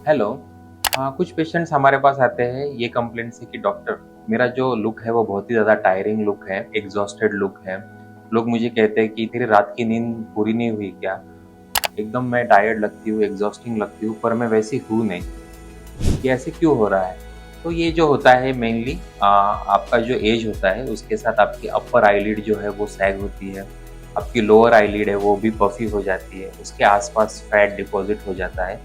Hello. कुछ patients हमारे पास आते हैं ये कंप्लेंट से कि डॉक्टर, मेरा जो लुक है वो बहुत ही ज़्यादा टायरिंग लुक है, एग्जॉस्टेड लुक है। लोग मुझे कहते हैं कि तेरी रात की नींद पूरी नहीं हुई क्या? एकदम मैं टायर्ड लगती हूँ, एग्जॉस्टिंग लगती हूँ, पर मैं वैसी हूँ नहीं। ये ऐसे क्यों हो रहा है? तो ये जो होता है मेनली आपका जो एज होता है उसके साथ आपकी अपर आईलिड जो है वो सैग होती है। आपकी लोअर आईलिड है वो भी पफी हो जाती है, उसके आसपास फैट डिपॉजिट हो जाता है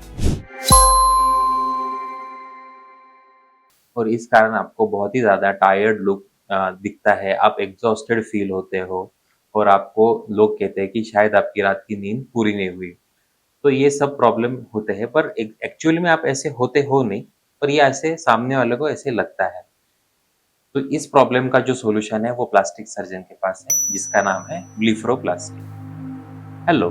और इस कारण आपको बहुत ही ज़्यादा टायर्ड लुक दिखता है, आप एग्जॉस्टेड फील होते हो और आपको लोग कहते हैं कि शायद आपकी रात की नींद पूरी नहीं हुई। तो ये सब प्रॉब्लम होते हैं, पर एक्चुअली में आप ऐसे होते हो नहीं, पर ये ऐसे सामने वाले को ऐसे लगता है। तो इस प्रॉब्लम का जो सॉल्यूशन है वो प्लास्टिक सर्जन के पास है, जिसका नाम है ब्लीफरोप्लास्टी। हेलो,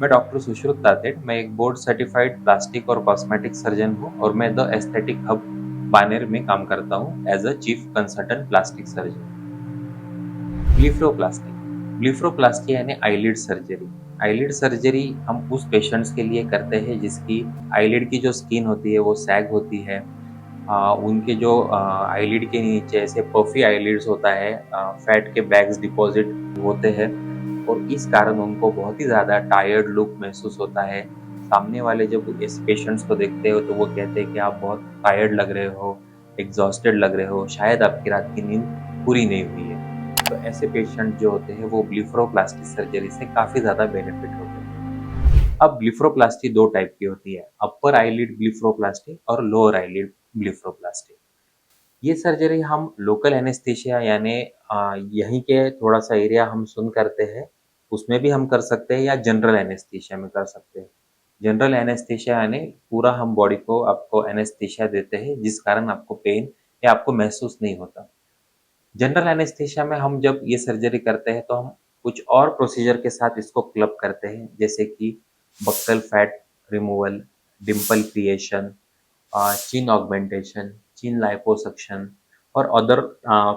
मैं डॉक्टर सुश्रुत तातेड़, मैं एक बोर्ड सर्टिफाइड प्लास्टिक और कॉस्मेटिक सर्जन हूँ और मैं द एस्थेटिक हब बानेर में काम करता हूँ as a chief consultant plastic surgeon. Blepharoplasty blepharoplasty यानी आईलिड सर्जरी। आईलिड सर्जरी हम उस पेशेंट्स के लिए करते हैं जिसकी आईलिड की जो स्किन होती है वो सैग होती है। उनके जो आईलिड के नीचे ऐसे पफी आईलिड्स होता है, फैट के बैग्स डिपॉजिट होते हैं और इस कारण उनको बहुत ही ज़्यादा टायर्ड लुक महसूस होता है। सामने वाले जब इस पेशेंट्स को देखते हो तो वो कहते हैं कि आप बहुत टायर्ड लग रहे हो, एग्जॉस्टेड लग रहे हो, शायद आपकी रात की नींद पूरी नहीं हुई है। तो ऐसे पेशेंट जो होते हैं वो ब्लीफरोप्लास्टी सर्जरी से काफ़ी ज़्यादा बेनिफिट होते हैं। अब ब्लीफरोप्लास्टी दो टाइप की होती है, अपर आईलिड ब्लीफरोप्लास्टी और लोअर आईलिड ब्लीफरोप्लास्टी। ये सर्जरी हम लोकल एनेस्थीसिया यानी यहीं के थोड़ा सा एरिया हम सुन करते हैं उसमें भी हम कर सकते हैं या जनरल एनेस्थीसिया में कर सकते हैं। जनरल एनेस्थीसिया यानी पूरा हम बॉडी को आपको एनेस्थीसिया देते हैं जिस कारण आपको पेन या आपको महसूस नहीं होता। जनरल एनेस्थीसिया में हम जब ये सर्जरी करते हैं तो हम कुछ और प्रोसीजर के साथ इसको क्लब करते हैं, जैसे कि buccal fat removal, dimple creation, chin augmentation, chin liposuction और अदर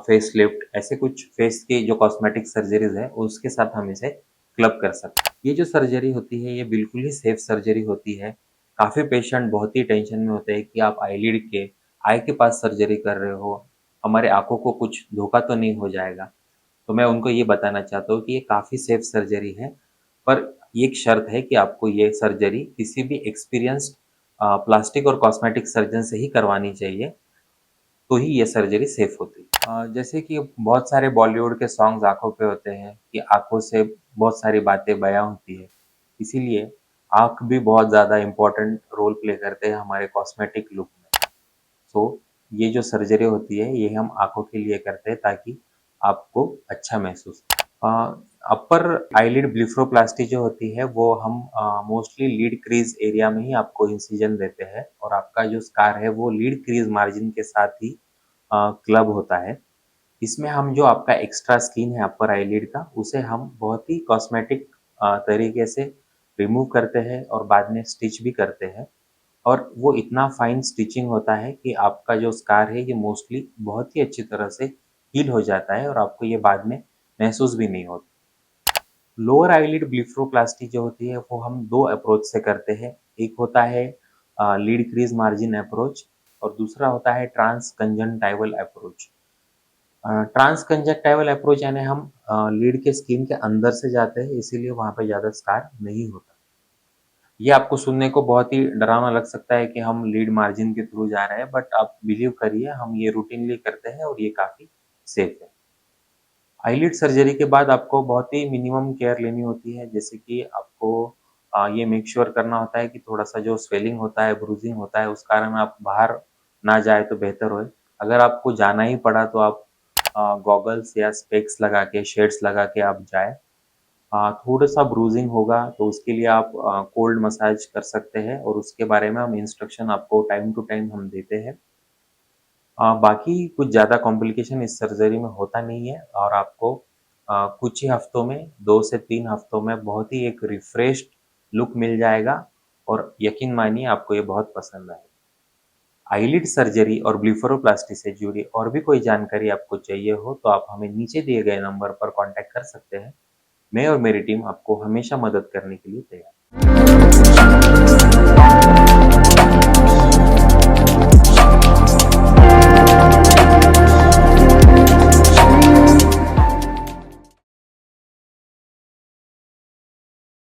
फेस लिफ्ट, ऐसे कुछ फेस की जो कॉस्मेटिक सर्जरीज है उसके साथ हम इसे क्लब कर सकते हैं। ये जो सर्जरी होती है ये बिल्कुल ही सेफ सर्जरी होती है। काफ़ी पेशेंट बहुत ही टेंशन में होते हैं कि आप आईलिड के आई के पास सर्जरी कर रहे हो, हमारे आंखों को कुछ धोखा तो नहीं हो जाएगा। तो मैं उनको ये बताना चाहता हूँ कि ये काफ़ी सेफ सर्जरी है, पर एक शर्त है कि आपको ये सर्जरी किसी भी एक्सपीरियंस्ड प्लास्टिक और कॉस्मेटिक सर्जन से ही करवानी चाहिए, तो ही ये सर्जरी सेफ होती है। जैसे कि बहुत सारे बॉलीवुड के सॉन्ग्स आंखों पे होते हैं कि आंखों से बहुत सारी बातें बयां होती है, इसीलिए आंख भी बहुत ज़्यादा इम्पोर्टेंट रोल प्ले करते हैं हमारे कॉस्मेटिक लुक में। सो ये जो सर्जरी होती है ये हम आंखों के लिए करते हैं ताकि आपको अच्छा महसूस हो। अपर आईलिड ब्लीफरोप्लास्टी जो होती है वो हम मोस्टली लीड क्रीज एरिया में ही आपको इंसिजन देते हैं और आपका जो स्कार है वो लीड क्रीज मार्जिन के साथ ही क्लब होता है। इसमें हम जो आपका एक्स्ट्रा स्किन है अपर आईलिड का उसे हम बहुत ही कॉस्मेटिक तरीके से रिमूव करते हैं और बाद में स्टिच भी करते हैं और वो इतना फाइन स्टिचिंग होता है कि आपका जो स्कार है ये मोस्टली बहुत ही अच्छी तरह से हील हो जाता है और आपको ये बाद में महसूस भी नहीं होता। लोअर आईलिड ब्लीफरोप्लास्टी जो होती है वो हम दो अप्रोच से करते हैं। एक होता है लीड क्रीज मार्जिन अप्रोच और दूसरा होता है trans conjunctival approach. Trans conjunctival approach यानी हम लीड के स्किन के अंदर से जाते हैं, इसीलिए वहां पे ज्यादा स्कार नहीं होता। ये आपको सुनने को बहुत ही डरावना लग सकता है कि हम लीड मार्जिन के थ्रू जा रहे हैं, बट आप बिलीव करिए हम ये रूटीनली करते हैं और ये काफ़ी सेफ है। आईलिड सर्जरी के बाद आपको बहुत ही मिनिमम केयर लेनी होती है, जैसे कि आपको ये मेक श्योर करना होता है कि थोड़ा-सा जो स्वेलिंग होता है, ब्रूजिंग होता है, उस कारण आप बाहर ना जाए तो बेहतर होए। अगर आपको जाना ही पड़ा तो आप गॉगल्स या स्पेक्स लगा के, शेड्स लगा के आप जाएँ। थोड़ा-सा ब्रूजिंग होगा तो उसके लिए आप कोल्ड मसाज कर सकते हैं और उसके बारे में हम इंस्ट्रक्शन आपको टाइम टू टाइम हम देते हैं। बाकी कुछ ज़्यादा कॉम्प्लिकेशन इस सर्जरी में होता नहीं है और आपको कुछ ही हफ्तों में 2 से 3 हफ्तों में बहुत ही एक रिफ्रेश्ड लुक मिल जाएगा और यकीन मानिए आपको ये बहुत पसंद आएगा। आईलिड सर्जरी और ब्लीफरोप्लास्टी से जुड़ी और भी कोई जानकारी आपको चाहिए हो तो आप हमें नीचे दिए गए नंबर पर कॉन्टैक्ट कर सकते हैं। मैं और मेरी टीम आपको हमेशा मदद करने के लिए तैयार है।